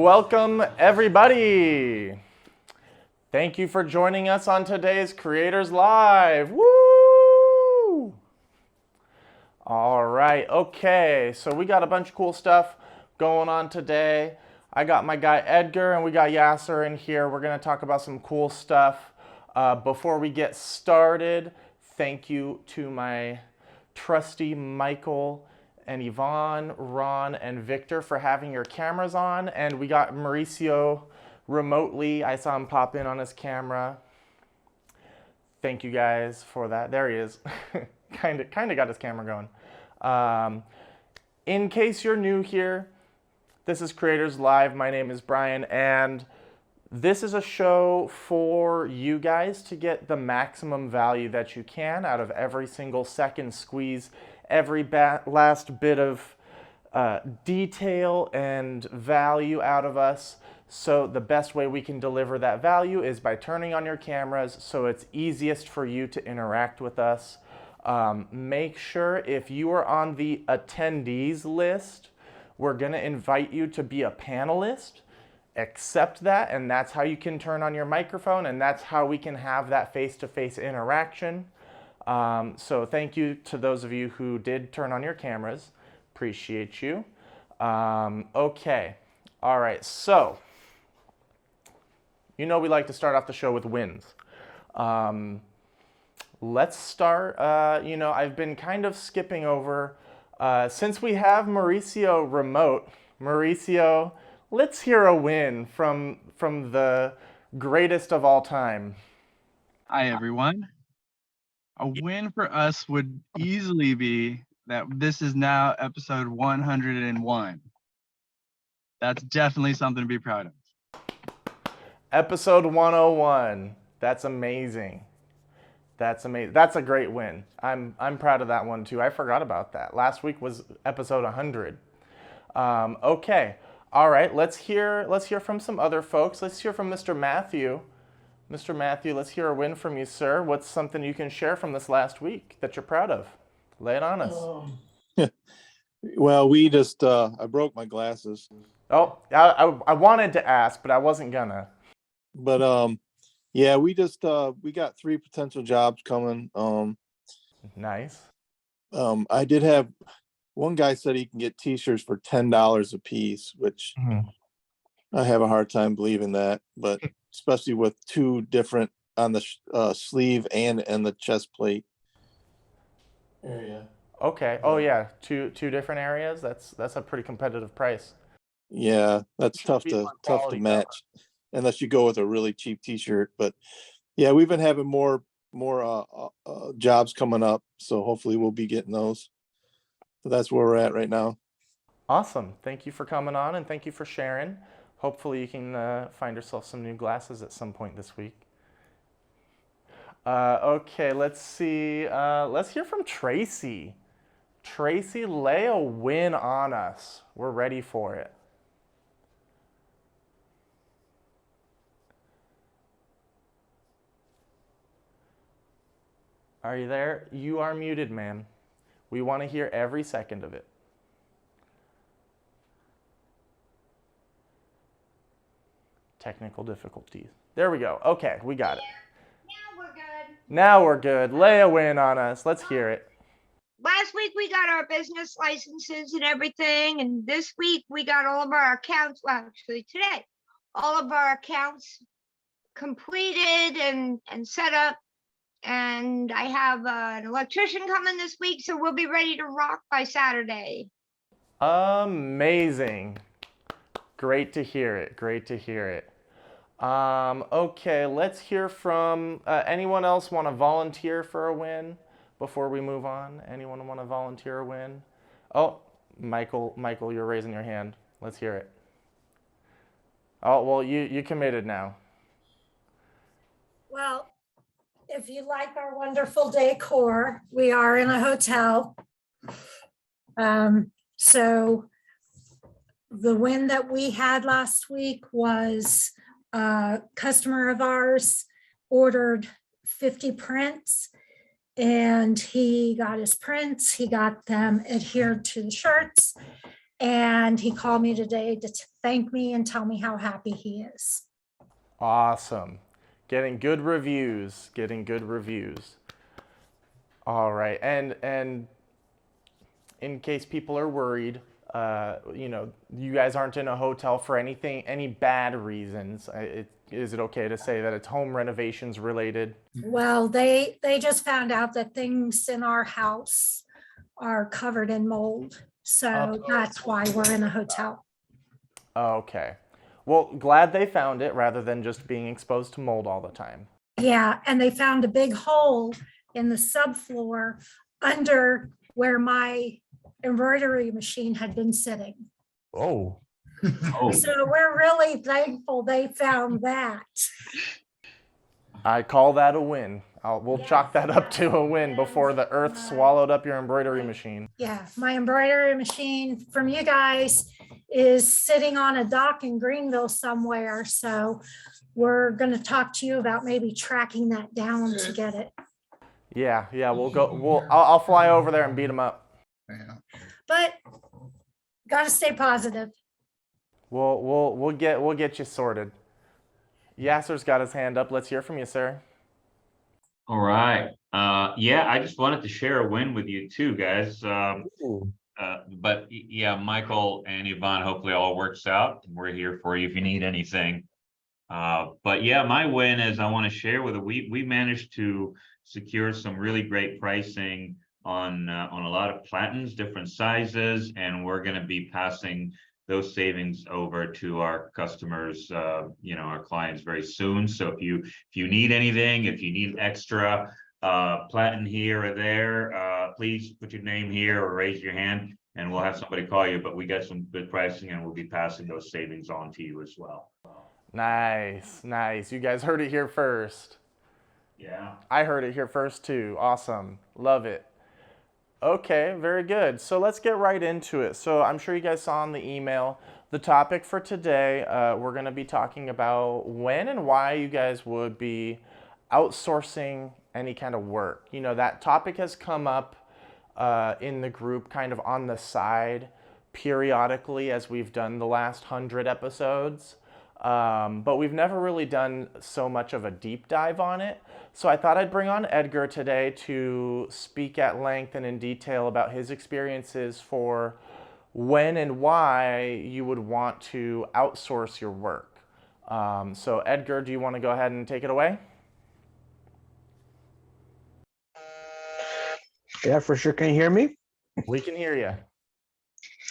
welcome everybody. Thank you for joining us on today's Creators Live. Woo! All right, okay, so we got a bunch of cool stuff going on today. I got my guy Edgar and we got Yasser in here. We're gonna talk about some cool stuff. Before we get started, thank you to my trusty Michael and Yvonne, Ron, and Victor for having your cameras on. And we got Mauricio remotely. I saw him pop in on his camera. Thank you guys for that. There he is. kind of got his camera going. In case you're new here, this is Creators Live. My name is Brian, and this is a show for you guys to get the maximum value that you can out of every single second, squeeze every last bit of detail and value out of us. So the best way we can deliver that value is by turning on your cameras so it's easiest for you to interact with us. Make sure if you are on the attendees list, we're gonna invite you to be a panelist. Accept that, and that's how you can turn on your microphone, and that's how we can have that face-to-face interaction. So thank you to those of you who did turn on your cameras. Appreciate you. Okay, all right, so you know we like to start off the show with wins. Let's start, I've been kind of skipping over, since we have Mauricio remote. Mauricio, let's hear a win from the greatest of all time. Hi, everyone. A win for us would easily be that this is now episode 101. That's definitely something to be proud of. Episode 101. That's amazing. That's amazing. That's a great win. I'm proud of that one too. I forgot about that. Last week was episode 100. Okay. All right. Let's hear from some other folks. Let's hear from Mr. Matthew. Mr. Matthew, let's hear a win from you, sir. What's something you can share from this last week that you're proud of? Lay it on us. Well, we just, I broke my glasses. Oh, I wanted to ask, but I wasn't gonna. But, yeah, we just, we got 3 potential jobs coming. Nice. I did have, one guy said he can get t-shirts for $10 a piece, which I have a hard time believing that, but especially with 2 different on the sleeve and the chest plate area. Okay. Oh yeah, two different areas. That's a pretty competitive price. Yeah, that's tough to match unless you go with a really cheap t-shirt. But yeah, we've been having more jobs coming up, so hopefully we'll be getting those. So that's where we're at right now. Awesome. Thank you for coming on and thank you for sharing. Hopefully you can find yourself some new glasses at some point this week. Okay, let's see. Let's hear from Tracy. Tracy, lay a win on us. We're ready for it. Are you there? You are muted, ma'am. We want to hear every second of it. Technical difficulties. There we go. Okay, we got it. Now we're good. Now we're good. Lay a win on us. Let's hear it. Last week we got our business licenses and everything, and this week we got all of our accounts, well, actually today, all of our accounts completed and set up. And I have an electrician coming this week, so we'll be ready to rock by Saturday. Amazing. Great to hear it. Great to hear it. Okay, let's hear from anyone else want to volunteer for a win before we move on? Anyone want to volunteer a win? Oh, Michael, you're raising your hand. Let's hear it. Oh, well, you committed now. Well, if you like our wonderful decor, we are in a hotel. So the win that we had last week was a customer of ours ordered 50 prints and he got his prints. He got them adhered to the shirts And he called me today to thank me and tell me how happy he is. Awesome. Getting good reviews. All right. And in case people are worried, you guys aren't in a hotel for any bad reasons. Is it okay to say that it's home renovations related? Well, they just found out that things in our house are covered in mold. So that's why we're in a hotel. Okay. Well, glad they found it rather than just being exposed to mold all the time. Yeah, and they found a big hole in the subfloor under where my embroidery machine had been sitting. Oh. So we're really thankful they found that. I call that a win. We'll Yes, chalk that up yes, to a win yes. before the earth swallowed up your embroidery machine. Yeah, my embroidery machine from you guys is sitting on a dock in Greenville somewhere. So we're going to talk to you about maybe tracking that down to get it. Yeah, I'll fly over there and beat them up. But got to stay positive. We'll get you sorted. Yasser's got his hand up. Let's hear from you, sir. All right. Yeah, I just wanted to share a win with you too, guys. But yeah, Michael and Yvonne, hopefully all works out. We're here for you if you need anything. But yeah, my win is I want to share with you. We managed to secure some really great pricing on a lot of platens, different sizes, and we're going to be passing those savings over to our customers, our clients very soon. So if you need anything, if you need extra platen here or there, please put your name here or raise your hand and we'll have somebody call you. But we got some good pricing and we'll be passing those savings on to you as well. Nice. You guys heard it here first. Yeah. I heard it here first too. Awesome. Love it. Okay, very good. So let's get right into it. So I'm sure you guys saw in the email, the topic for today, we're going to be talking about when and why you guys would be outsourcing any kind of work. That topic has come up in the group kind of on the side periodically as we've done the last 100 episodes. But we've never really done so much of a deep dive on it. So I thought I'd bring on Edgar today to speak at length and in detail about his experiences for when and why you would want to outsource your work. So Edgar, do you want to go ahead and take it away? Yeah, for sure. Can you hear me? We can hear you.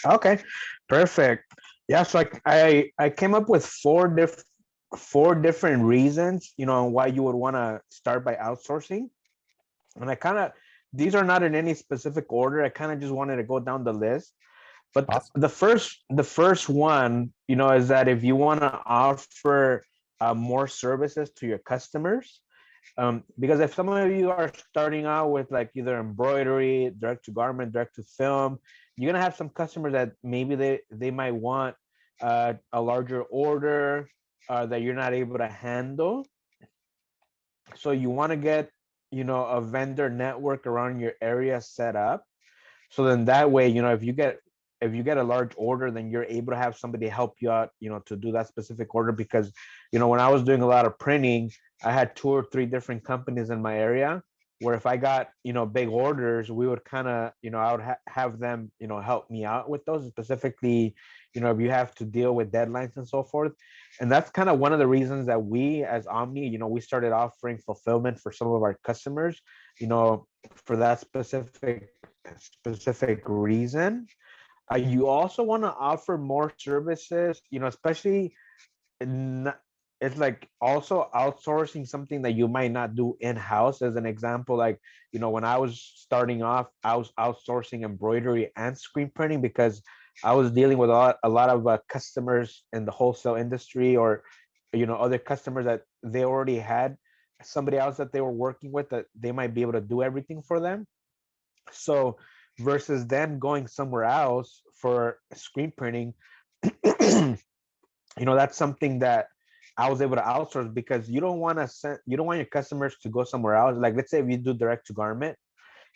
Okay, perfect. Yeah, so I came up with four different reasons, why you would want to start by outsourcing. And these are not in any specific order. I kind of just wanted to go down the list. But awesome. the first one, is that if you want to offer more services to your customers, because if some of you are starting out with like either embroidery, direct to garment, direct to film, you're gonna have some customers that maybe they might want a larger order that you're not able to handle. So you want to get a vendor network around your area set up. So then that way, if you get a large order, then you're able to have somebody help you out, to do that specific order. Because when I was doing a lot of printing, I had 2 or 3 different companies in my area where if I got, big orders, we would kind of, I would have them, help me out with those, specifically, if you have to deal with deadlines and so forth. And that's kind of one of the reasons that we as Omni, we started offering fulfillment for some of our customers, for that specific reason. You also want to offer more services, especially it's like also outsourcing something that you might not do in-house. As an example, like, when I was starting off, I was outsourcing embroidery and screen printing because I was dealing with a lot of customers in the wholesale industry, or, other customers that they already had somebody else that they were working with that they might be able to do everything for them. So versus them going somewhere else for screen printing, that's something that I was able to outsource, because you don't want your customers to go somewhere else. Like, let's say if you do direct to garment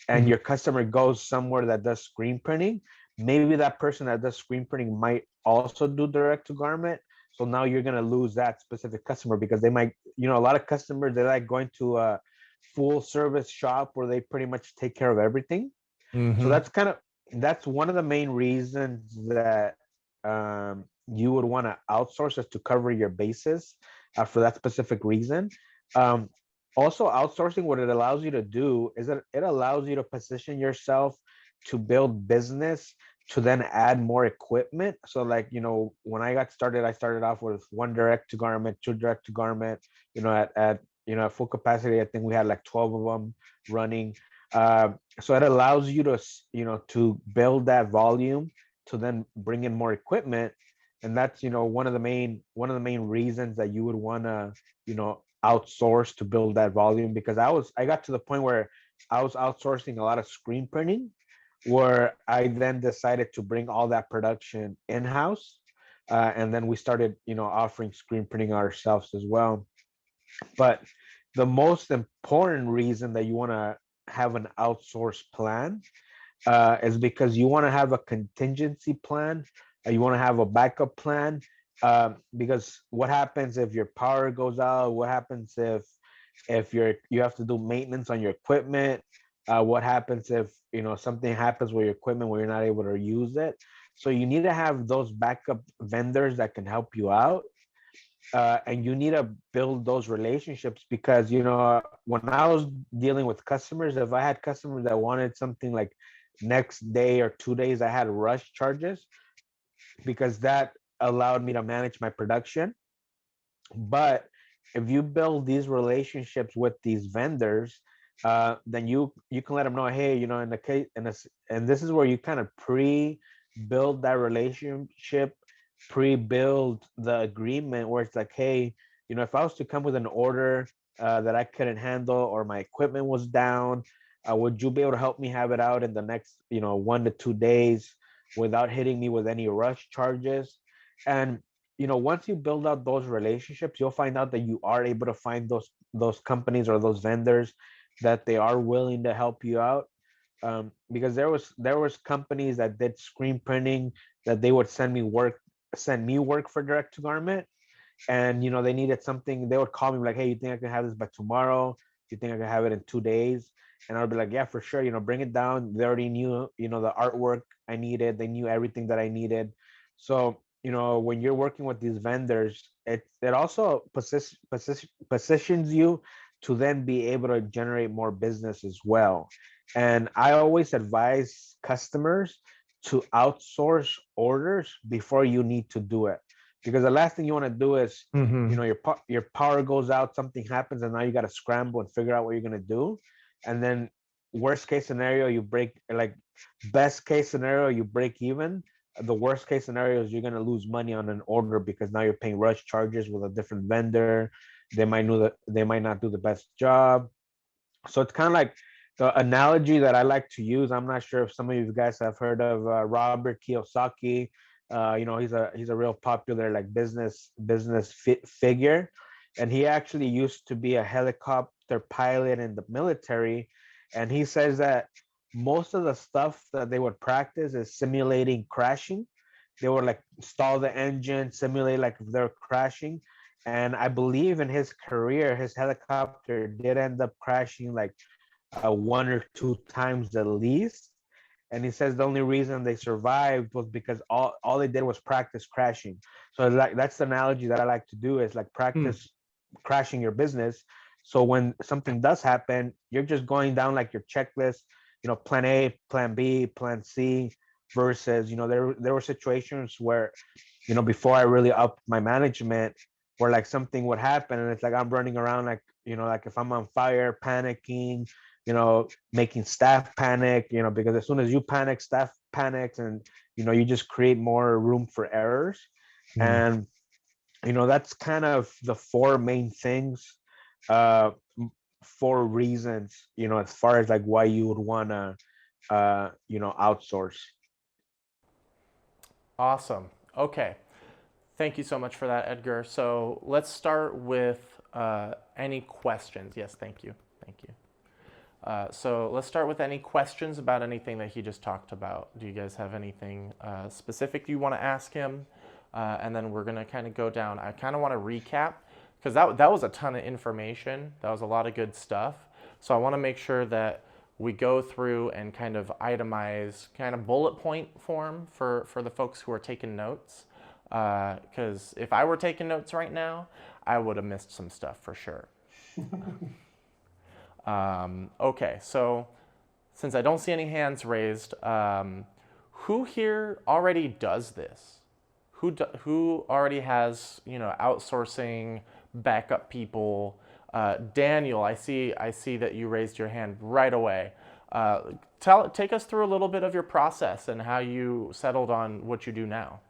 and your customer goes somewhere that does screen printing, maybe that person that does screen printing might also do direct to garment. So now you're going to lose that specific customer because they might, you know, a lot of customers, they like going to a full service shop where they pretty much take care of everything. So that's one of the main reasons that you would want to outsource, is to cover your bases for that specific reason. Um, Also, outsourcing, what it allows you to do is that it allows you to position yourself to build business, to then add more equipment. So like, you know, when I got started, I started off with 1 direct to garment, 2 direct to garment, you know, at you know, at full capacity, I think we had like 12 of them running. So it allows you to, you know, to build that volume, to then bring in more equipment. And that's, you know, one of the main reasons that you would want to, you know, outsource to build that volume. Because I got to the point where I was outsourcing a lot of screen printing, where I then decided to bring all that production in-house. And then we started, you know, offering screen printing ourselves as well. But the most important reason that you want to have an outsourced plan is because you want to have a contingency plan. You want to have a backup plan, because what happens if your power goes out? What happens if you have to do maintenance on your equipment? What happens if, you know, something happens with your equipment where you're not able to use it? So you need to have those backup vendors that can help you out. And you need to build those relationships, because, you know, when I was dealing with customers, if I had customers that wanted something like next day or 2 days, I had rush charges, because that allowed me to manage my production. But if you build these relationships with these vendors, then you can let them know, hey, you know, in the case, and this is where you kind of pre-build that relationship, pre-build the agreement, where it's like, hey, you know, if I was to come with an order that I couldn't handle, or my equipment was down, would you be able to help me have it out in the next, you know, 1 to 2 days without hitting me with any rush charges? And you know, once you build out those relationships, you'll find out that you are able to find those companies or those vendors that they are willing to help you out. Because there was companies that did screen printing that they would send me work for direct to garment. And you know, they needed something, they would call me like, hey, you think I can have this by tomorrow? You think I can have it in 2 days? And I'd be like, yeah, for sure, you know, bring it down. They already knew, you know, the artwork I needed, they knew everything that I needed. So, you know, when you're working with these vendors, it also positions you to then be able to generate more business as well. And I always advise customers to outsource orders before you need to do it, because the last thing you want to do is, you know, your power goes out, something happens, and now you got to scramble and figure out what you're going to do. And then worst case scenario, you break, like best case scenario, you break even. The worst case scenario is you're going to lose money on an order, because now you're paying rush charges with a different vendor. They might not do the best job. So it's kind of like the analogy that I like to use. I'm not sure if some of you guys have heard of Robert Kiyosaki. You know, he's a real popular like business figure, and he actually used to be a helicopter pilot in the military. And he says that most of the stuff that they would practice is simulating crashing. They would like stall the engine, simulate like if they're crashing. And I believe in his career, his helicopter did end up crashing like 1 or 2 times at least. And he says the only reason they survived was because all they did was practice crashing. So like that's the analogy that I like to do, is like practice crashing your business. So when something does happen, you're just going down like your checklist, you know, plan A, plan B, plan C, versus, you know, there were situations where, you know, before I really upped my management, where like something would happen and it's like I'm running around like, you know, like if I'm on fire, panicking, you know, making staff panic, you know, because as soon as you panic, staff panics, and you know, you just create more room for errors. And you know, that's kind of the 4 main things, 4 reasons, you know, as far as like why you would want to you know, outsource. Awesome. Okay. Thank you so much for that, Edgar. So let's start with any questions. Yes, thank you. Thank you. So let's start with any questions about anything that he just talked about. Do you guys have anything specific you want to ask him? And then we're gonna kind of go down. I kind of want to recap because that was a ton of information. That was a lot of good stuff. So I want to make sure that we go through and kind of itemize, kind of bullet point form for the folks who are taking notes. Because if I were taking notes right now, I would have missed some stuff for sure. Okay, so since I don't see any hands raised, who here already does this? Who already has, outsourcing, backup people? Daniel, I see that you raised your hand right away. Take us through a little bit of your process and how you settled on what you do now.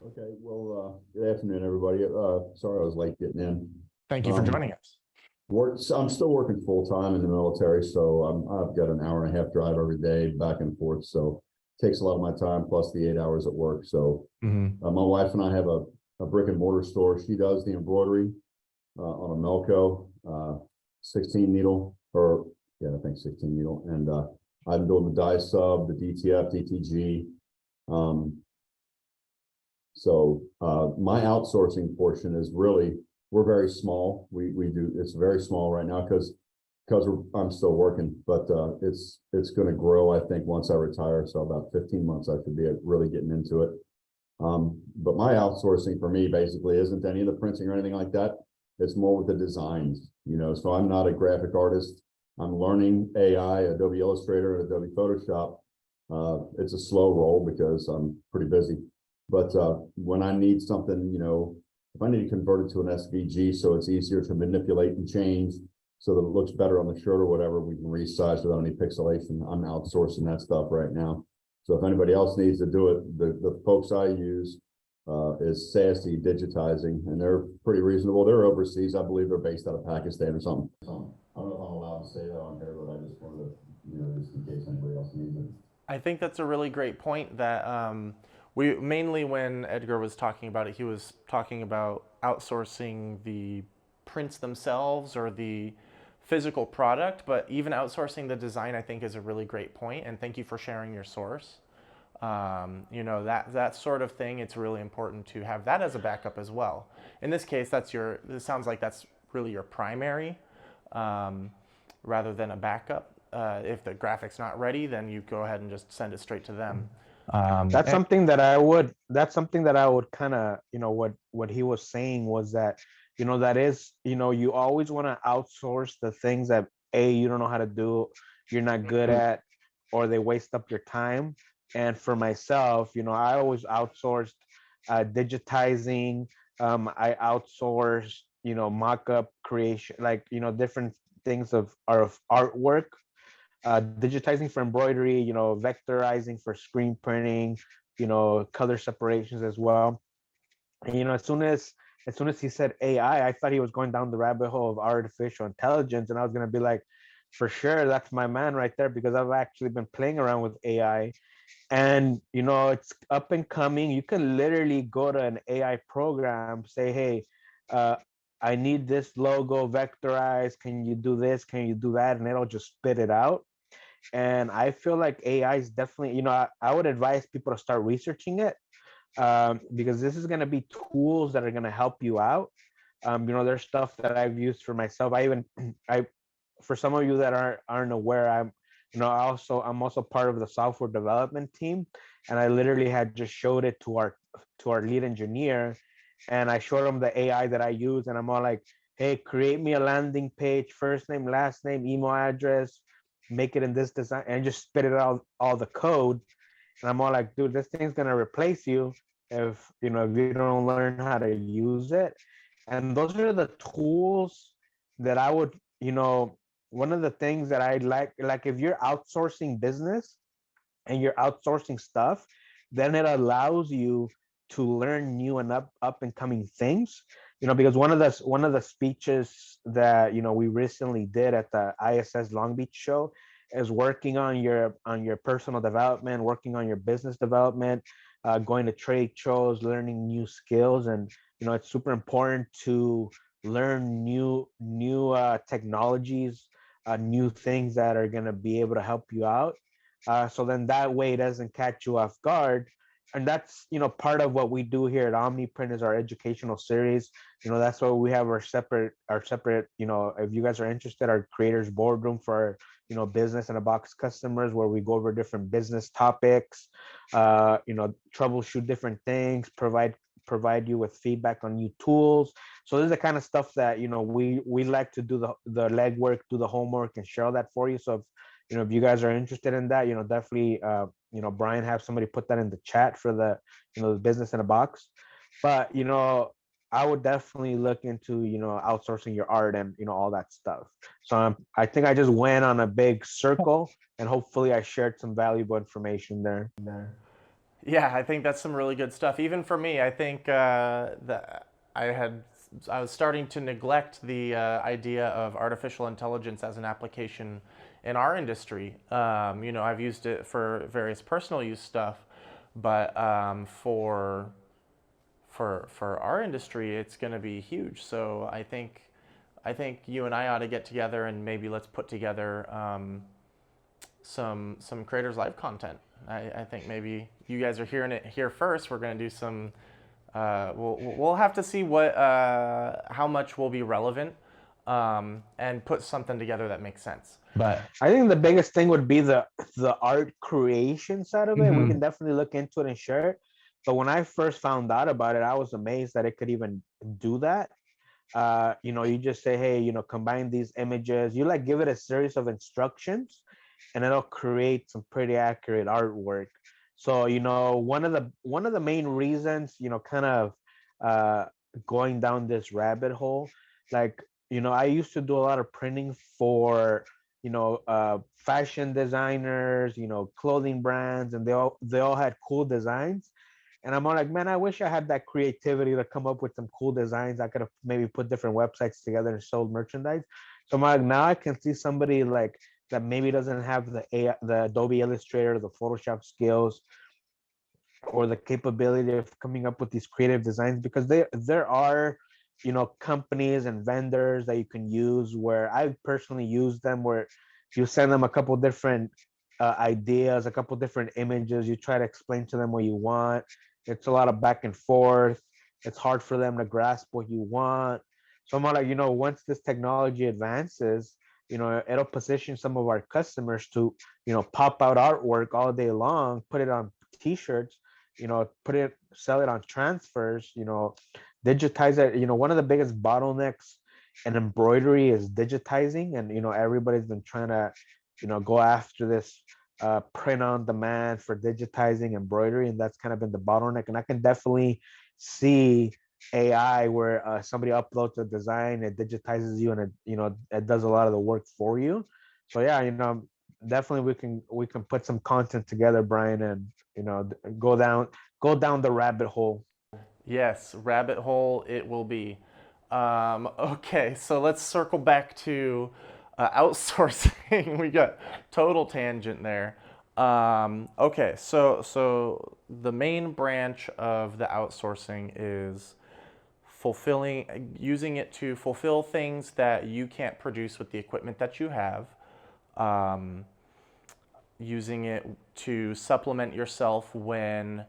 Okay, well, good afternoon, everybody. Sorry I was late getting in. Thank you for joining us. I'm still working full-time in the military, so I've got an hour and a half drive every day back and forth, so it takes a lot of my time plus the 8 hours at work. So my wife and I have a brick and mortar store. She does the embroidery on a Melco 16 needle, or yeah, I think 16 needle, and I've been doing the dye sub, the DTF, DTG. So my outsourcing portion is really, we're very small. We do, it's very small right now because I'm still working, but it's going to grow, I think, once I retire. So about 15 months, I should be really getting into it. But my outsourcing for me basically isn't any of the printing or anything like that. It's more with the designs, so I'm not a graphic artist. I'm learning AI, Adobe Illustrator, and Adobe Photoshop. It's a slow roll because I'm pretty busy. But when I need something, if I need to convert it to an SVG so it's easier to manipulate and change so that it looks better on the shirt or whatever, we can resize without any pixelation. I'm outsourcing that stuff right now. So if anybody else needs to do it, the folks I use is Sassy Digitizing, and they're pretty reasonable. They're overseas. I believe they're based out of Pakistan or something. I don't know if I'm allowed to say that on here, but I just wanted to, just in case anybody else needs it. I think that's a really great point that we mainly, when Edgar was talking about it, he was talking about outsourcing the prints themselves or the physical product, but even outsourcing the design, I think, is a really great point. And thank you for sharing your source. That sort of thing, it's really important to have that as a backup as well. In this case, it sounds like that's really your primary rather than a backup. If the graphic's not ready, then you go ahead and just send it straight to them. That's something that I would kind of, what he was saying was that, that is, you always want to outsource the things that you don't know how to do, you're not good at, or they waste up your time. And for myself, I always outsourced digitizing. I outsourced, mock-up creation, like, different things of artwork. Digitizing for embroidery, vectorizing for screen printing, color separations as well. And as soon as he said AI, I thought he was going down the rabbit hole of artificial intelligence, and I was gonna be like, for sure, that's my man right there, because I've actually been playing around with AI, and it's up and coming. You can literally go to an AI program, say, hey, I need this logo vectorized. Can you do this? Can you do that? And it'll just spit it out. And I feel like AI is definitely, I would advise people to start researching it because this is going to be tools that are going to help you out. There's stuff that I've used for myself. For some of you that aren't aware, I'm also part of the software development team, and I literally had just showed it to our lead engineer, and I showed him the AI that I use, and I'm all like, hey, create me a landing page, first name, last name, email address, make it in this design, and just spit it out all the code. And I'm all like, dude, this thing's gonna replace you if you don't learn how to use it. And those are the tools that I would, one of the things that I like if you're outsourcing business and you're outsourcing stuff, then it allows you to learn new and up and coming things. Because one of the speeches that we recently did at the ISS Long Beach show is working on your personal development, working on your business development, going to trade shows, learning new skills. And it's super important to learn new technologies new things that are going to be able to help you out. So then that way it doesn't catch you off guard. And that's, part of what we do here at OmniPrint is our educational series. That's why we have our separate, if you guys are interested, our creators boardroom for, business in a box customers, where we go over different business topics, troubleshoot different things, provide you with feedback on new tools. So this is the kind of stuff that we like to do the legwork, do the homework, and share all that for you. So if you guys are interested in that, definitely Brian, have somebody put that in the chat for the the business in a box. But I would definitely look into outsourcing your art and all that stuff. So I think I just went on a big circle, and hopefully I shared some valuable information there. Yeah, I think that's some really good stuff. Even for me, I think that I was starting to neglect the idea of artificial intelligence as an application in our industry. I've used it for various personal use stuff, but for our industry, it's going to be huge. So I think you and I ought to get together and maybe let's put together some Creators Live content. I think maybe you guys are hearing it here first. We're going to do some. We'll have to see how much will be relevant, and put something together that makes sense. But I think the biggest thing would be the art creation side of it. We can definitely look into it and share it. But when I first found out about it, I was amazed that it could even do that. You just say, hey, combine these images. You give it a series of instructions, and it'll create some pretty accurate artwork. So one of the main reasons, kind of going down this rabbit hole, I used to do a lot of printing for fashion designers, clothing brands, and they all had cool designs. And I'm all like, man, I wish I had that creativity to come up with some cool designs. I could have maybe put different websites together and sold merchandise. So I'm like, now I can see somebody that maybe doesn't have the Adobe Illustrator, the Photoshop skills, or the capability of coming up with these creative designs, because there are companies and vendors that you can use, where I personally use them, where you send them a couple different ideas, a couple different images, you try to explain to them what you want. It's a lot of back and forth. It's hard for them to grasp what you want. So I'm like, once this technology advances, it'll position some of our customers to pop out artwork all day long, put it on t-shirts, sell it on transfers, digitize it. One of the biggest bottlenecks in embroidery is digitizing, and everybody's been trying to go after this print on demand for digitizing embroidery, and that's kind of been the bottleneck. And I can definitely see AI where somebody uploads a design, it digitizes you, and it does a lot of the work for you. So yeah, definitely we can put some content together, Brian, and go down the rabbit hole. Yes, rabbit hole it will be. Okay, so let's circle back to outsourcing. We got total tangent there. Okay, so the main branch of the outsourcing is using it to fulfill things that you can't produce with the equipment that you have. Using it to supplement yourself when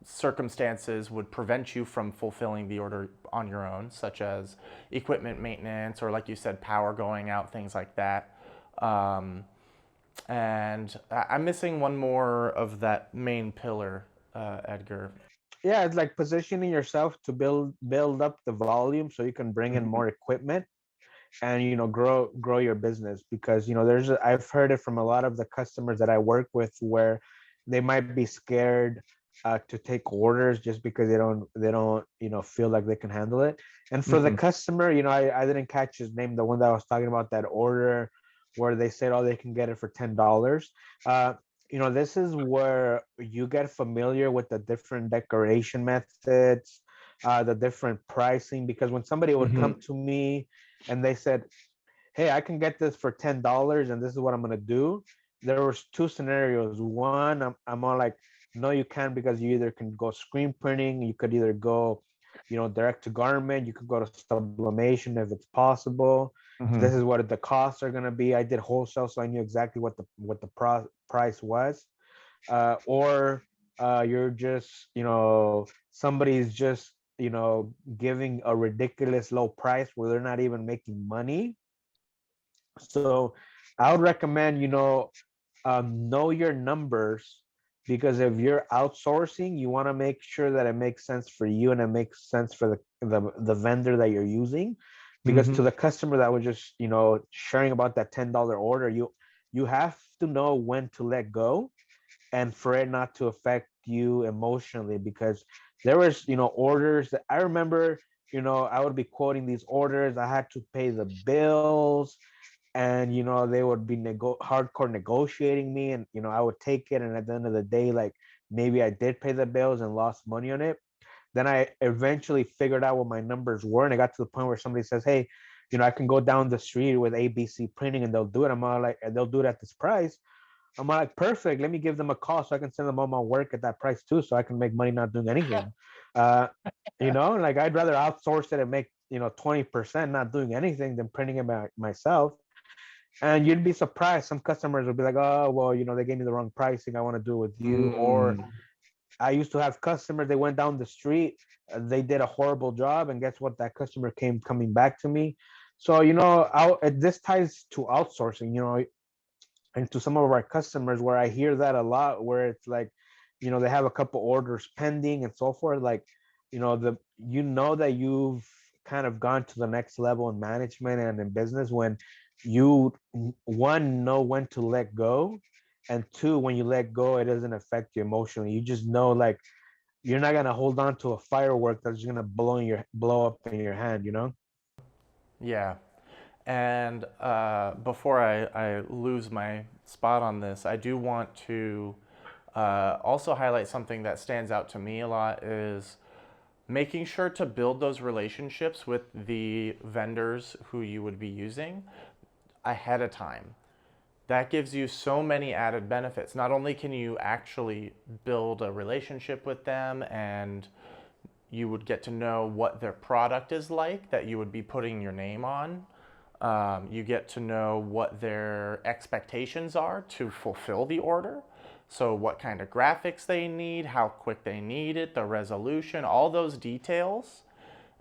circumstances would prevent you from fulfilling the order on your own, such as equipment maintenance, or like you said, power going out, things like that. And I'm missing one more of that main pillar, Edgar. Yeah, it's like positioning yourself to build up the volume so you can bring in more equipment and grow your business. Because I've heard it from a lot of the customers that I work with, where they might be scared to take orders just because they don't feel like they can handle it. And for the customer, I didn't catch his name, the one that I was talking about, that order where they said, oh, they can get it for $10. This is where you get familiar with the different decoration methods, the different pricing. Because when somebody would come to me and they said, hey, I can get this for $10 and this is what I'm going to do, there was two scenarios. One, I'm all like, no, you can't, because you either can go screen printing, you could either go direct to garment. You could go to sublimation if it's possible. This is what the costs are going to be. I did wholesale, so I knew exactly what the price was. Or you're just, somebody's just, giving a ridiculous low price where they're not even making money. So I would recommend, know your numbers, because if you're outsourcing, you want to make sure that it makes sense for you and it makes sense for the vendor that you're using. Because to the customer that was just, sharing about that $10 order, you have to know when to let go and for it not to affect you emotionally. Because there was, orders that I remember, I would be quoting these orders. I had to pay the bills, and they would be hardcore negotiating me, and I would take it, and at the end of the day, like, maybe I did pay the bills and lost money on it. Then I eventually figured out what my numbers were, and I got to the point where somebody says, hey, I can go down the street with ABC Printing and they'll do it. I'm all like, and they'll do it at this price. I'm like, perfect, let me give them a call so I can send them all my work at that price too, so I can make money not doing anything. Like, I'd rather outsource it and make 20% not doing anything than printing it myself. And you'd be surprised, some customers will be like, oh, well, they gave me the wrong pricing, I want to do it with you. Or I used to have customers, they went down the street, they did a horrible job, and guess what, that customer coming back to me. So this ties to outsourcing, and to some of our customers, where I hear that a lot, where it's like, they have a couple orders pending and so forth, like, that you've kind of gone to the next level in management and in business when you, one, know when to let go, and two, when you let go, it doesn't affect you emotionally. You just know, like, you're not gonna hold on to a firework that's just gonna blow up in your hand. Yeah. And before I lose my spot on this, I do want to also highlight something that stands out to me a lot is making sure to build those relationships with the vendors who you would be using ahead of time. That gives you so many added benefits. Not only can you actually build a relationship with them, and you would get to know what their product is like that you would be putting your name on. You get to know what their expectations are to fulfill the order. So what kind of graphics they need, how quick they need it, the resolution, all those details.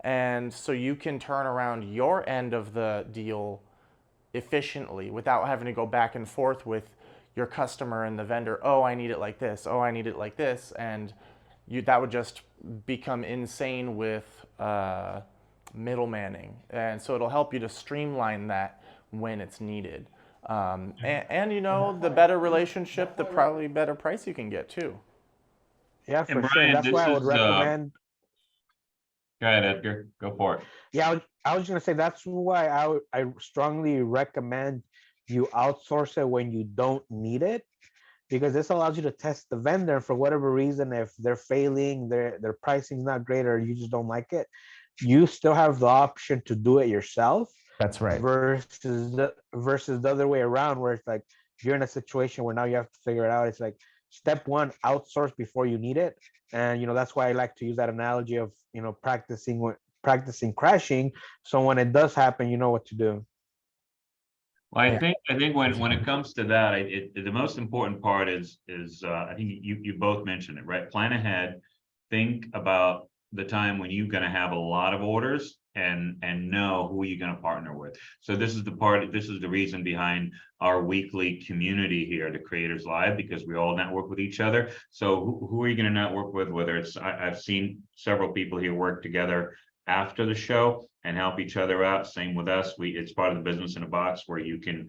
And so you can turn around your end of the deal efficiently without having to go back and forth with your customer and the vendor. Oh, I need it like this. Oh, I need it like this. And that would just become insane with middlemanning. And so it'll help you to streamline that when it's needed. And the better relationship, the probably better price you can get too. Yeah, And for sure. Brian, That's this why I would is, recommend. Go ahead, Edgar. Go for it. Yeah, I was gonna say that's why I strongly recommend you outsource it when you don't need it, because this allows you to test the vendor. For whatever reason, if they're failing, their pricing's not great, or you just don't like it, you still have the option to do it yourself. That's right. Versus the other way around, where it's like you're in a situation where now you have to figure it out. It's like step one, outsource before you need it. And that's why I like to use that analogy of practicing crashing, so when it does happen, you know what to do. Well, I think when it comes to that, the most important part is I think you both mentioned it, right? Plan ahead, think about the time when you're going to have a lot of orders, and know who you're going to partner with. So this is the reason behind our weekly community here, the Creators Live, because we all network with each other. So who are you going to network with? Whether it's, I've seen several people here work together after the show and help each other out. Same with us. It's part of the Business in a Box, where you can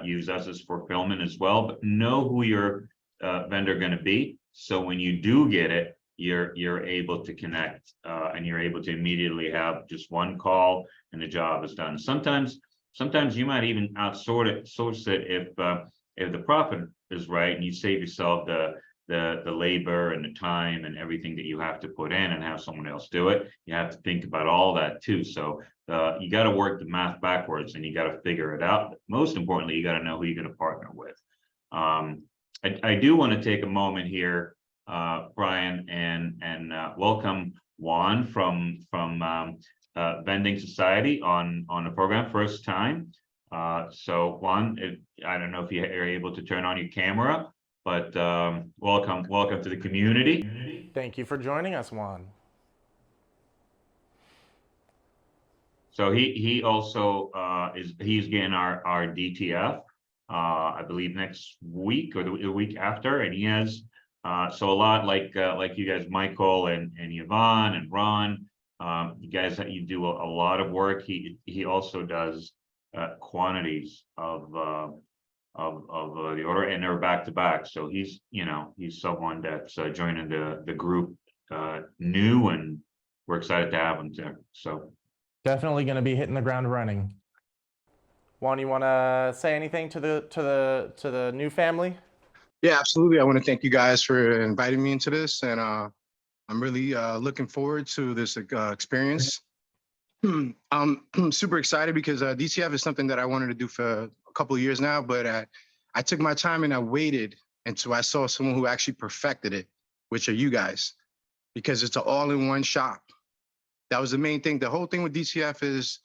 use us as fulfillment as well. But know who your vendor going to be, so when you do get it, you're able to connect, and you're able to immediately have just one call and the job is done. Sometimes you might even source it if the profit is right, and you save yourself the labor and the time and everything that you have to put in and have someone else do it. You have to think about all that too. So you got to work the math backwards, and you got to figure it out. But most importantly, you got to know who you're going to partner with. I do want to take a moment here, Brian, and welcome Juan from Vending Society on the program, first time. So Juan, I don't know if you are able to turn on your camera, but welcome to the community. Thank you for joining us, Juan. So he also he's getting our DTF, I believe next week or the week after, and he has so a lot like you guys, Michael and Yvonne and Ron, you guys, you do a lot of work. He also does quantities of the order, and they're back to back. So he's someone that's joining the group new, and we're excited to have him there. So. Definitely going to be hitting the ground running. Juan, you want to say anything to the new family? Yeah, absolutely. I want to thank you guys for inviting me into this, and I'm really looking forward to this experience. I'm super excited because DTF is something that I wanted to do for a couple of years now, but I took my time and I waited until I saw someone who actually perfected it, which are you guys, because it's an all-in-one shop. That was the main thing. The whole thing with DTF is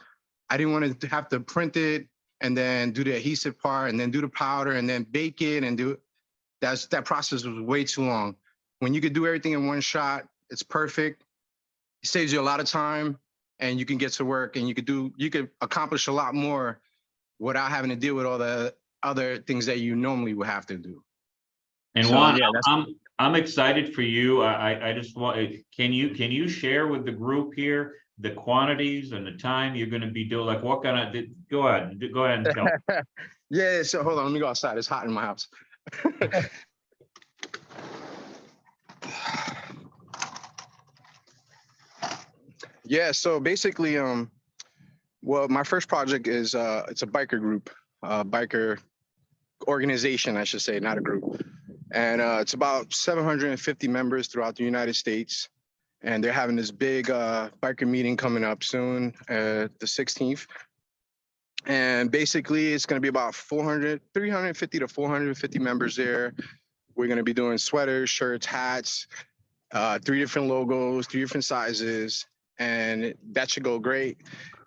I didn't want to have to print it and then do the adhesive part and then do the powder and then bake it and do it. That process was way too long. When you could do everything in one shot, it's perfect. It saves you a lot of time, and you can get to work, and you could accomplish a lot more without having to deal with all the other things that you normally would have to do. And So, Juan, yeah, I'm excited for you. I just want, can you share with the group here the quantities and the time you're going to be doing? Like, what kind of? Go ahead and tell. Yeah. So hold on, let me go outside. It's hot in my house. Yeah. So basically, well, my first project is it's a biker group, biker organization, I should say, not a group. And it's about 750 members throughout the United States. And they're having this big biker meeting coming up soon, the 16th. And basically, it's going to be about 350 to 450 members there. We're going to be doing sweaters, shirts, hats, 3 different logos, 3 different sizes, and that should go great.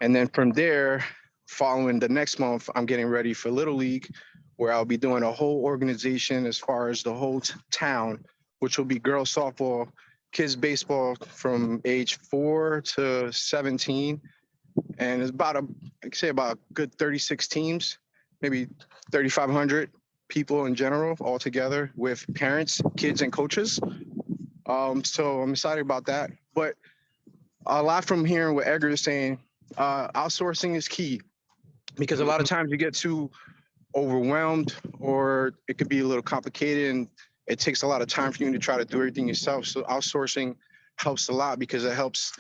And then from there, following the next month, I'm getting ready for Little League, where I'll be doing a whole organization as far as the whole town, which will be girls softball, kids baseball from age 4 to 17. And it's about about a good 36 teams, maybe 3,500 people in general, all together with parents, kids, and coaches. So I'm excited about that. But a lot from hearing what Edgar is saying, outsourcing is key, because a lot of times you get too overwhelmed, or it could be a little complicated, and it takes a lot of time for you to try to do everything yourself. So outsourcing helps a lot, because it helps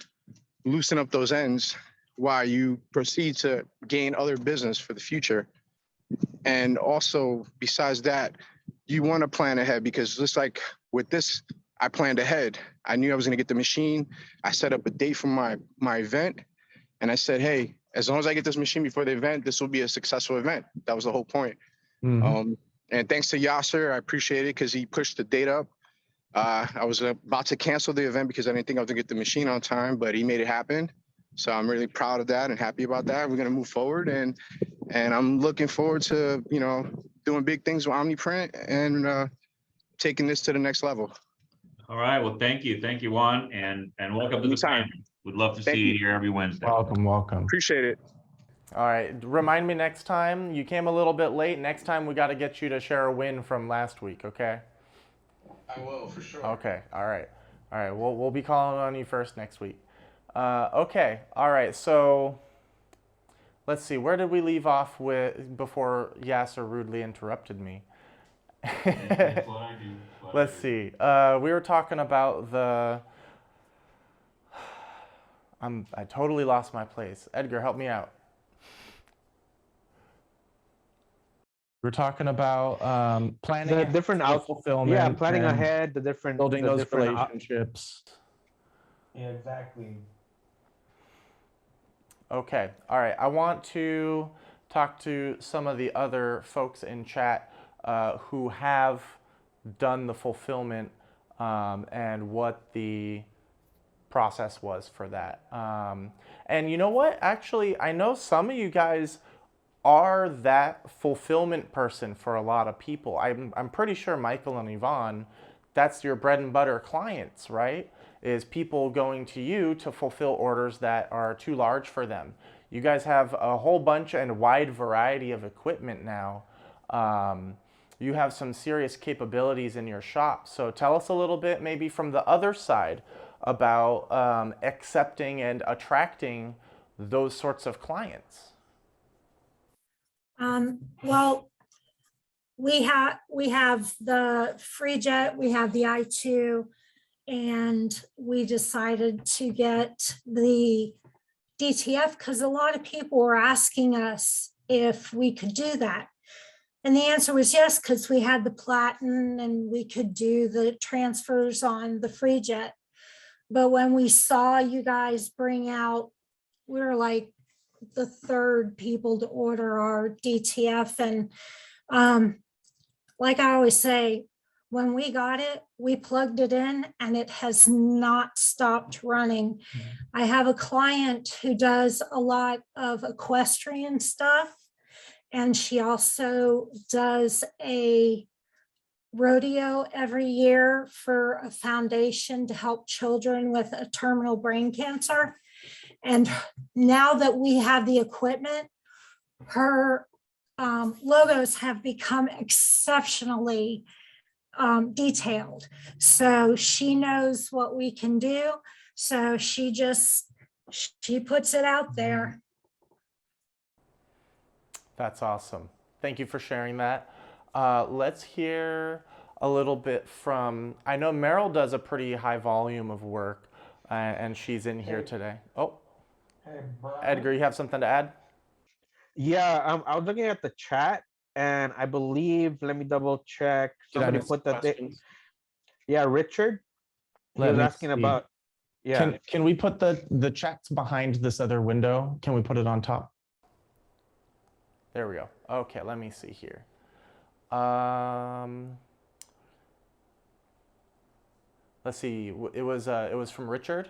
loosen up those ends while you proceed to gain other business for the future. And also, besides that, you want to plan ahead, because just like with this, I planned ahead. I knew I was going to get the machine. I set up a date for my event, and I said, hey, as long as I get this machine before the event, this will be a successful event. That was the whole point. Mm-hmm. And thanks to Yasser, I appreciate it, because he pushed the date up. I was about to cancel the event because I didn't think I was going to get the machine on time, but he made it happen. So I'm really proud of that and happy about that. We're going to move forward, and I'm looking forward to, doing big things with OmniPrint and taking this to the next level. All right. Well, thank you, Juan, and welcome to the family. We'd love to see you here every Wednesday. Welcome. Appreciate it. All right. Remind me next time. You came a little bit late. Next time we got to get you to share a win from last week. Okay. I will, for sure. Okay. All right. We'll be calling on you first next week. Okay. All right. So let's see. Where did we leave off with before Yasser rudely interrupted me? That's what I do. Let's see. We were talking about I totally lost my place. Edgar, help me out. We're talking about planning The different out fulfillment. Yeah, planning and ahead, the different building the those different relationships. Yeah, exactly. Okay. All right. I want to talk to some of the other folks in chat who have done the fulfillment and what the process was for that. And you know what? Actually, I know some of you guys are that fulfillment person for a lot of people. I'm pretty sure Michael and Yvonne, that's your bread and butter clients, right? Is people going to you to fulfill orders that are too large for them. You guys have a whole bunch and wide variety of equipment now. You have some serious capabilities in your shop. So tell us a little bit maybe from the other side about accepting and attracting those sorts of clients. Well, we have the FreeJet, we have the i2, and we decided to get the DTF because a lot of people were asking us if we could do that. And the answer was yes, because we had the Platinum and we could do the transfers on the FreeJet. But when we saw you guys bring out, we were like the third people to order our DTF. And like I always say, when we got it, we plugged it in and it has not stopped running. I have a client who does a lot of equestrian stuff, and she also does a rodeo every year for a foundation to help children with a terminal brain cancer. And now that we have the equipment, her logos have become exceptionally detailed. So she knows what we can do. So she puts it out there. That's awesome. Thank you for sharing that. Let's hear a little bit from, I know Meryl does a pretty high volume of work and she's in here today. Oh, Edgar, you have something to add? Yeah, I was looking at the chat and I believe, let me double check. Somebody put that. Yeah, Richard. He was asking about, yeah. Can we put the chats behind this other window? Can we put it on top? There we go. Okay, let me see here. Let's see. It was from Richard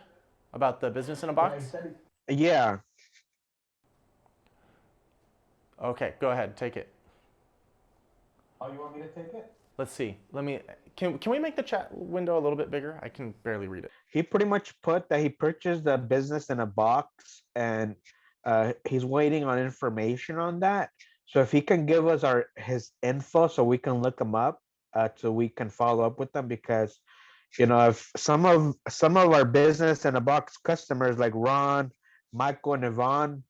about the business in a box. Yeah. Okay, go ahead, take it. Oh, you want me to take it? Let's see. Can we make the chat window a little bit bigger? I can barely read it. He pretty much put that he purchased the business in a box and he's waiting on information on that. So if he can give us his info so we can look him up, so we can follow up with them, because if some of our business in a box customers like Ron, Michael, and Yvonne,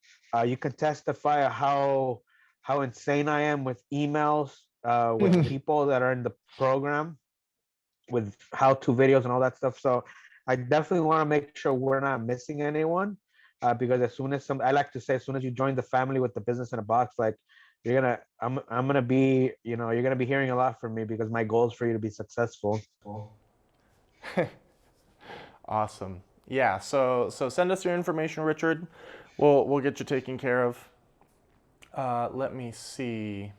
you can testify how insane I am with emails with people that are in the program with how-to videos and all that stuff. So I definitely want to make sure we're not missing anyone, because as soon as I like to say, as soon as you join the family with the business in a box, like I'm gonna be, you're gonna be hearing a lot from me, because my goal is for you to be successful. Awesome. Yeah. So send us your information, Richard. We'll get you taken care of. Let me see.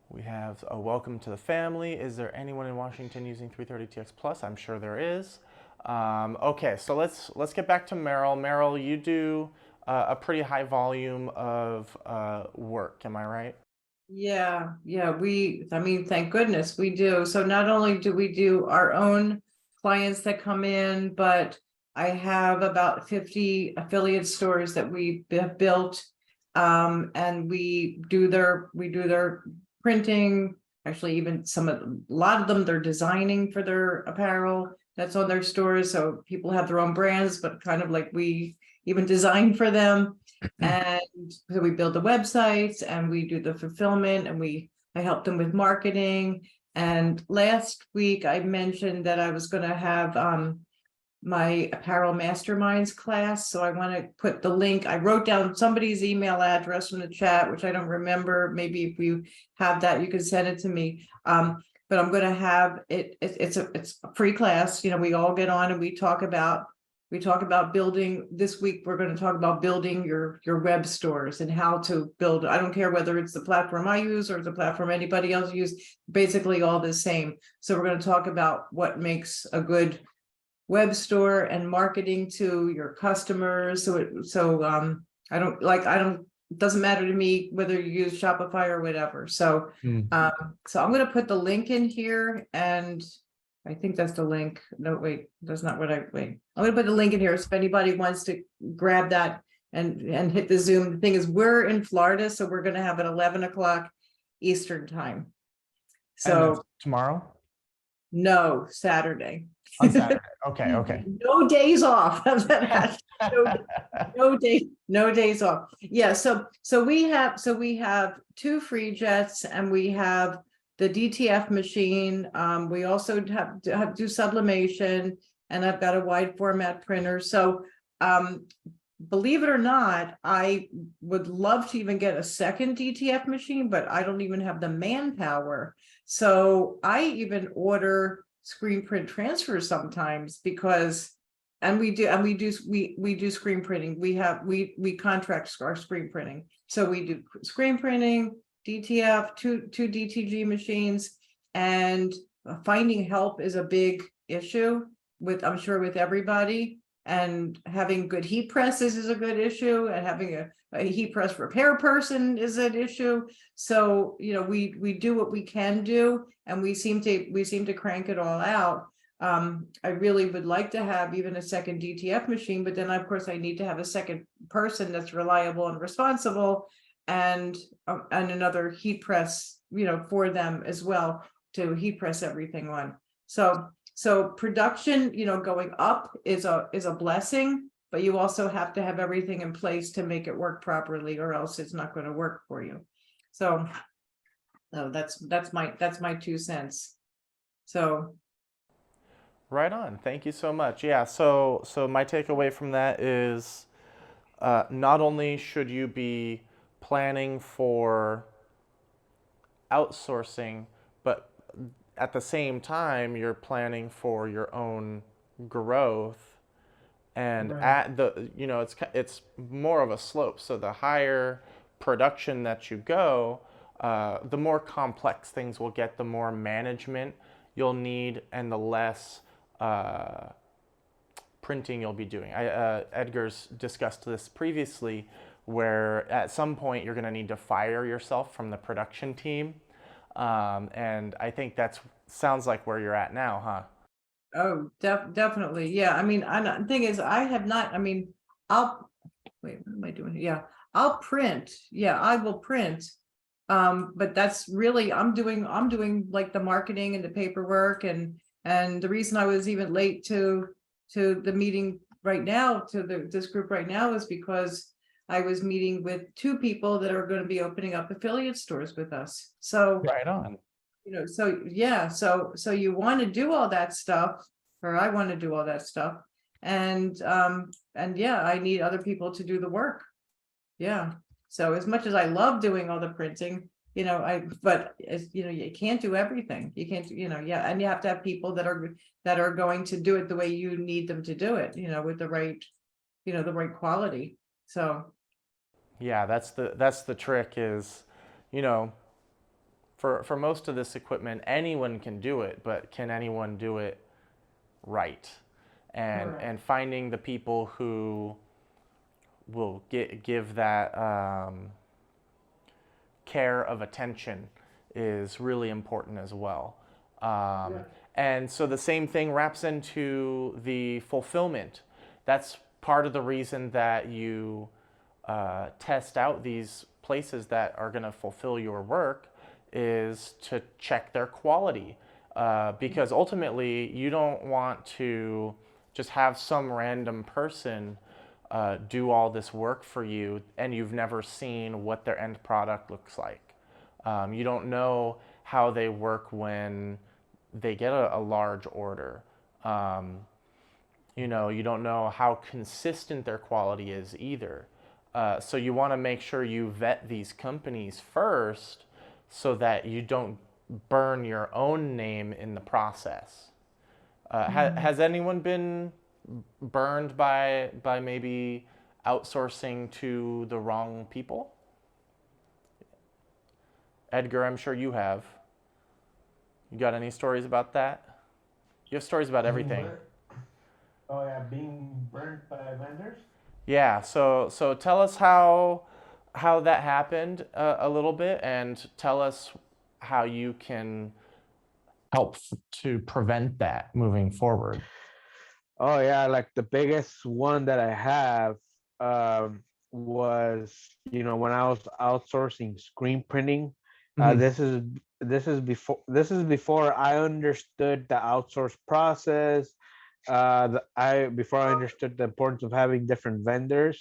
We have a welcome to the family. Is there anyone in Washington using 330TX Plus? I'm sure there is. Okay, so let's get back to Meryl. Meryl, you do a pretty high volume of work. Am I right? Yeah. Thank goodness we do. So not only do we do our own clients that come in, but I have about 50 affiliate stores that we have built, and we do their printing. Actually, even a lot of them, they're designing for their apparel that's on their stores. So people have their own brands, but kind of like we even design for them. And so we build the websites and we do the fulfillment, and I help them with marketing. And last week I mentioned that I was going to have my apparel masterminds class. So I want to put the link. I wrote down somebody's email address from the chat, which I don't remember. Maybe if you have that, you can send it to me. But I'm going to have it. It's a free class. We all get on and we talk about building. This week we're going to talk about building your web stores and how to build. I don't care whether it's the platform I use or the platform anybody else use, basically all the same. So we're going to talk about what makes a good web store and marketing to your customers. I don't, it doesn't matter to me whether you use Shopify or whatever. So so I'm gonna put the link in here, and I think that's the link. No, wait, that's not what wait. I'm gonna put the link in here. So if anybody wants to grab that and hit the Zoom. The thing is, we're in Florida, so we're gonna have it 11 o'clock Eastern time. And So that's tomorrow? no, Saturday. On Saturday. Okay, okay. No days off. No days off. Yeah, so we have 2 free jets, and we have the DTF machine. We also have to do sublimation, and I've got a wide format printer. So believe it or not, I would love to even get a second DTF machine, but I don't even have the manpower. So I even order screen print transfers sometimes because, and we do screen printing. We contract our screen printing. So we do screen printing, DTF, two DTG machines, and finding help is a big issue with, I'm sure, with everybody. And having good heat presses is a good issue, and having a heat press repair person is an issue. So, you know, we do what we can do, and we seem to crank it all out. I really would like to have even a second DTF machine, but then of course I need to have a second person that's reliable and responsible, and another heat press, you know, for them as well to heat press everything on. So production, you know, going up is a blessing, but you also have to have everything in place to make it work properly, or else it's not going to work for you. So that's my 2 cents. So Right on. Thank you so much. Yeah, so my takeaway from that is not only should you be planning for outsourcing, but at the same time, you're planning for your own growth, and at the, you know, it's more of a slope. So the higher production that you go, the more complex things will get, the more management you'll need, and the less printing you'll be doing. Edgar's discussed this previously, where at some point you're going to need to fire yourself from the production team. And I think sounds like where you're at now, huh? oh, definitely, yeah. I mean, the thing is, I have not. I mean, I'll wait. What am I doing? Yeah, I'll print. Yeah, I will print. But that's really I'm doing like the marketing and the paperwork, and the reason I was even late to the meeting right now, to this group right now, is because I was meeting with 2 people that are going to be opening up affiliate stores with us. So Right on. you know, so yeah, so you want to do all that stuff, or I want to do all that stuff, and yeah, I need other people to do the work. Yeah. So as much as I love doing all the printing, you know, but you know, you can't do everything. You can't, you know, yeah, and you have to have people that are going to do it the way you need them to do it, you know, with the right, you know, the right quality. So Yeah, that's the trick is, you know, for most of this equipment, anyone can do it, but can anyone do it right? And finding the people who will give that care of attention is really important as well. And so the same thing wraps into the fulfillment. That's part of the reason that you test out these places that are going to fulfill your work, is to check their quality. Because ultimately, you don't want to just have some random person do all this work for you, and you've never seen what their end product looks like. You don't know how they work when they get a large order. You know, you don't know how consistent their quality is either. So you want to make sure you vet these companies first, so that you don't burn your own name in the process. Has anyone been burned by maybe outsourcing to the wrong people? Edgar, I'm sure you have. You got any stories about that? You have stories about everything. Oh yeah, being burnt by vendors. Yeah, so tell us how that happened a little bit, and tell us how you can help to prevent that moving forward. Oh yeah, like the biggest one that I have was, when I was outsourcing screen printing. Uh, Mhm. this is this is before I understood the outsource process. I before I understood the importance of having different vendors.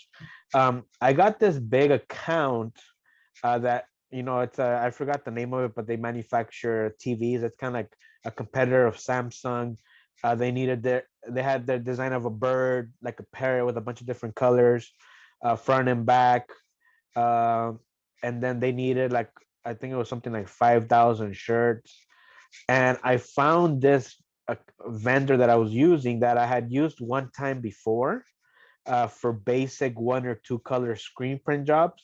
I got this big account that it's I forgot the name of it, but they manufacture TVs. It's kind of like a competitor of Samsung. They had their design of a bird, like a parrot with a bunch of different colors, front and back. Um, and then they needed like, I think it was something like 5,000 shirts. And I found this vendor that I was using that I had used one time before for basic one or two color screen print jobs.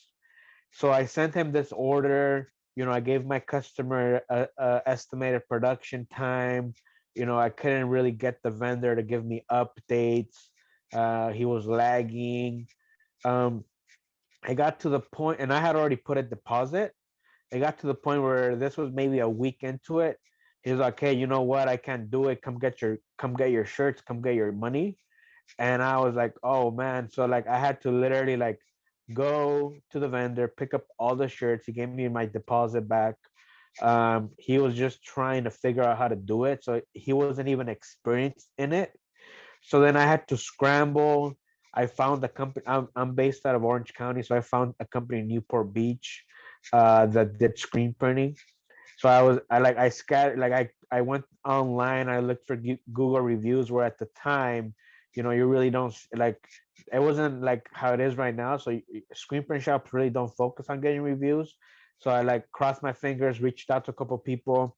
So I sent him this order. I gave my customer a estimated production time. I couldn't really get the vendor to give me updates. He was lagging. Um, I got to the point, and I had already put a deposit. I got to the point where this was maybe a week into it. He was like, "Hey, you know what? I can't do it. Come get your shirts. Come get your money." And I was like, oh man. So like I had to literally like go to the vendor, pick up all the shirts. He gave me my deposit back. He was just trying to figure out how to do it. So he wasn't even experienced in it. So then I had to scramble. I found a company. I'm based out of Orange County, so I found a company in Newport Beach that did screen printing. So I scattered, like I went online. I looked for Google reviews, where at the time, you really don't like, it wasn't like how it is right now. So screen print shops really don't focus on getting reviews. So I like crossed my fingers, reached out to a couple people.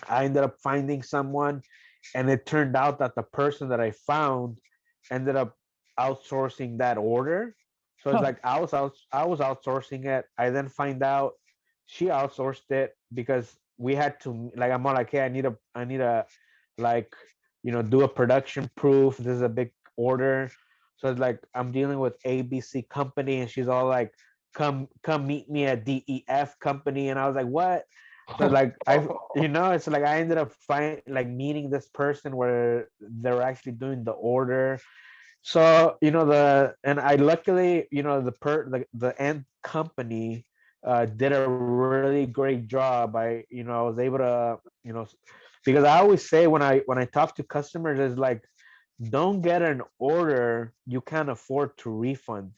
I ended up finding someone, and it turned out that the person that I found ended up outsourcing that order. So it's like I was outsourcing it. I then find out she outsourced it because we had to, like, I'm all like, hey, I need a like, do a production proof. This is a big order. So it's like I'm dealing with ABC company, and she's all like, come meet me at DEF company. And I was like, what? So like it's like I ended up meeting this person where they're actually doing the order. So and I luckily, the end company did a really great job. I was able to, because I always say when I talk to customers, is like, don't get an order you can't afford to refund,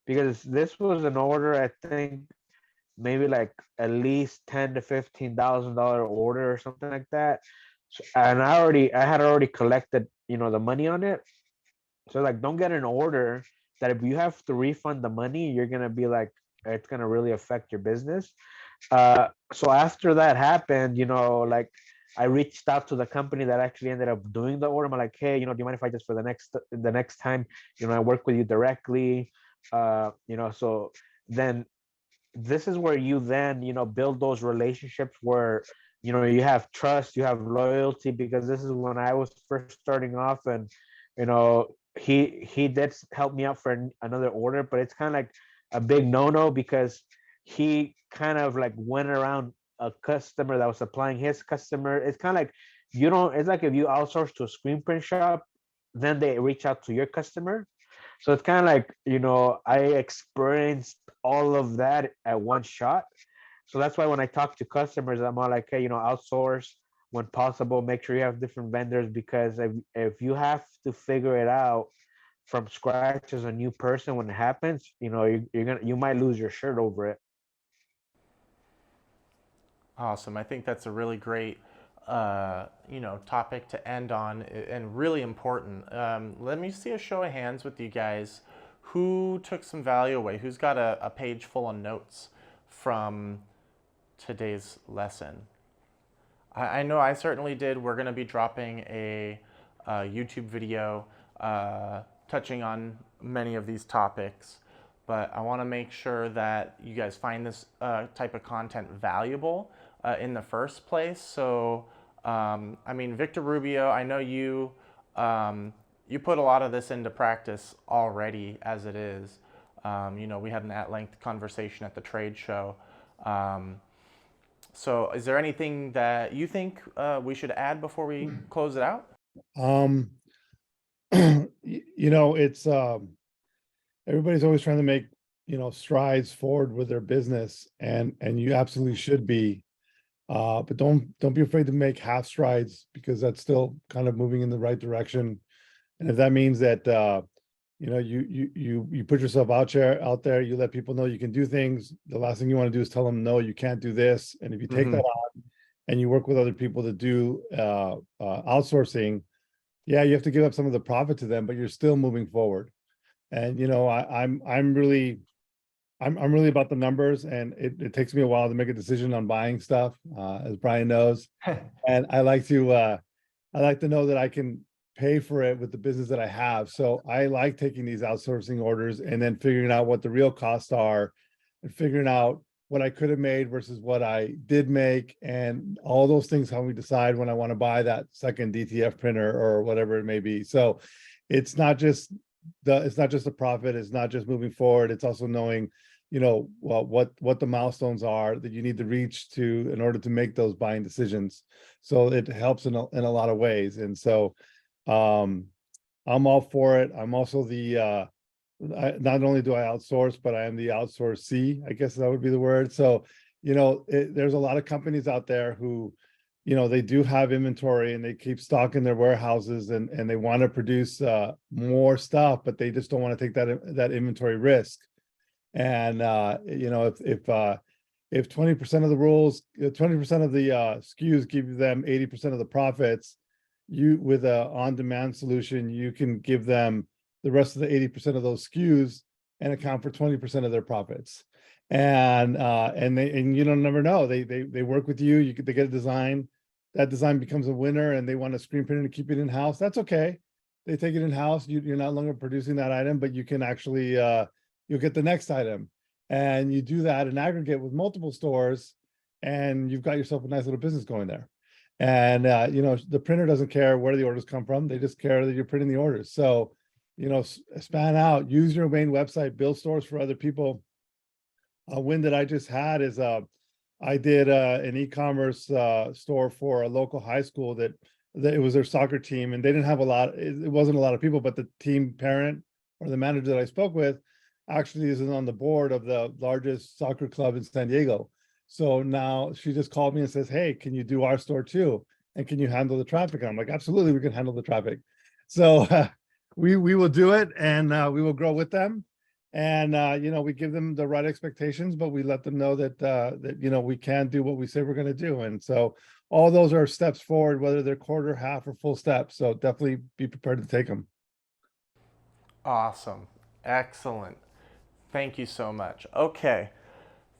because this was an order, I think maybe like at least $10,000 to $15,000 order or something like that. And I had already collected the money on it. So like, don't get an order that if you have to refund the money, you're gonna be like, it's gonna really affect your business. So after that happened, like I reached out to the company that actually ended up doing the order. I'm like, hey, do you mind if I just, for the next time, I work with you directly. So then this is where you then build those relationships where you have trust, you have loyalty, because this is when I was first starting off. And he did help me out for another order, but it's kind of like a big no-no, because he kind of like went around a customer that was supplying his customer. It's kind of like, you don't it's like if you outsource to a screen print shop, then they reach out to your customer. So it's kind of like, I experienced all of that at one shot. So that's why when I talk to customers, I'm all like, hey, outsource when possible. Make sure you have different vendors, because if you have to figure it out from scratch as a new person, when it happens, you might lose your shirt over it. Awesome. I think that's a really great, topic to end on, and really important. Let me see a show of hands with you guys. Who took some value away? Who's got a page full of notes from today's lesson? I know I certainly did. We're going to be dropping a YouTube video touching on many of these topics, but I want to make sure that you guys find this type of content valuable in the first place. So, Victor Rubio, I know you you put a lot of this into practice already as it is. You know, we had an at-length conversation at the trade show. So is there anything that you think we should add before we close it out? You know, it's everybody's always trying to make, you know, strides forward with their business, and you absolutely should be. But don't be afraid to make half strides, because that's still kind of moving in the right direction. And if that means that you know, you put yourself out there, you let people know you can do things. The last thing you want to do is tell them, no, you can't do this. And if you take that on and you work with other people to do outsourcing, yeah, you have to give up some of the profit to them, but you're still moving forward. And you know, I'm really about the numbers, and it takes me a while to make a decision on buying stuff, as Brian knows. And I like to know that I can pay for it with the business that I have. So I like taking these outsourcing orders and then figuring out what the real costs are, and figuring out what I could have made versus what I did make. And all those things help me decide when I want to buy that second DTF printer or whatever it may be. So it's not just the profit, it's not just moving forward. It's also knowing, you know, well, what the milestones are that you need to reach to in order to make those buying decisions. So it helps in a lot of ways. And so I'm all for it. I'm also the not only do I outsource, but I am the outsourcee, I guess that would be the word. So, you know, there's a lot of companies out there who, you know, they do have inventory and they keep stock in their warehouses, and they want to produce more stuff, but they just don't want to take that inventory risk. And you know, if 20% of the rules, 20% of the SKUs give them 80% of the profits, you, with a on-demand solution, you can give them the rest of the 80% of those SKUs and account for 20% of their profits. And you don't never know. They work with you. They get a design. That design becomes a winner, and they want a screen printer to keep it in house. That's okay. They take it in house. You're not longer producing that item, but you can actually you'll get the next item, and you do that in aggregate with multiple stores, and you've got yourself a nice little business going there. And you know, the printer doesn't care where the orders come from. They just care that you're printing the orders. So, you know, span out, use your main website, build stores for other people. A win that I just had is I did an e-commerce store for a local high school that it was their soccer team, and they didn't have a lot. It wasn't a lot of people, but the team parent or the manager that I spoke with actually is on the board of the largest soccer club in San Diego. So now she just called me and says, hey, can you do our store too? And can you handle the traffic? And I'm like, absolutely, we can handle the traffic. So we will do it, and we will grow with them. And you know, we give them the right expectations, but we let them know that you know, we can do what we say we're going to do. And so all those are steps forward, whether they're quarter, half, or full steps. So definitely be prepared to take them. Awesome. Excellent. Thank you so much. Okay.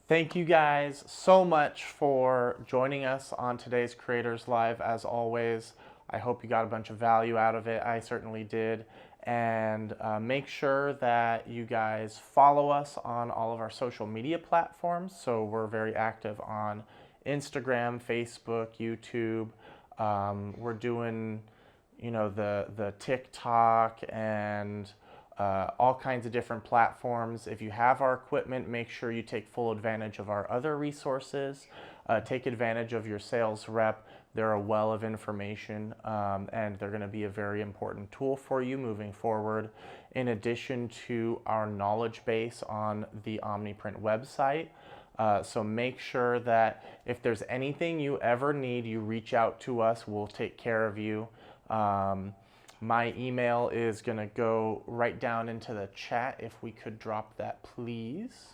Thank you guys so much for joining us on today's Creators Live. As always, I hope you got a bunch of value out of it. I certainly did. And make sure that you guys follow us on all of our social media platforms. So we're very active on Instagram, Facebook, YouTube. We're doing, you know, the TikTok and all kinds of different platforms. If you have our equipment, make sure you take full advantage of our other resources. Take advantage of your sales rep. They're a well of information, and they're going to be a very important tool for you moving forward, in addition to our knowledge base on the OmniPrint website. So make sure that if there's anything you ever need, you reach out to us. We'll take care of you. My email is going to go right down into the chat. If we could drop that, please.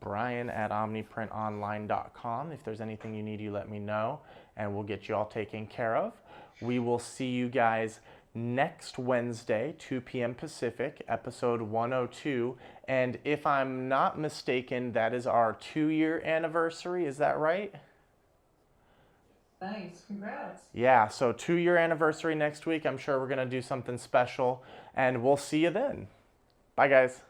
Brian@omniprintonline.com. If there's anything you need, you let me know, and we'll get you all taken care of. We will see you guys next Wednesday, 2 p.m. Pacific, episode 102. And if I'm not mistaken, that is our 2-year anniversary. Is that right? Thanks, congrats. Yeah, so 2-year anniversary next week. I'm sure we're going to do something special, and we'll see you then. Bye, guys.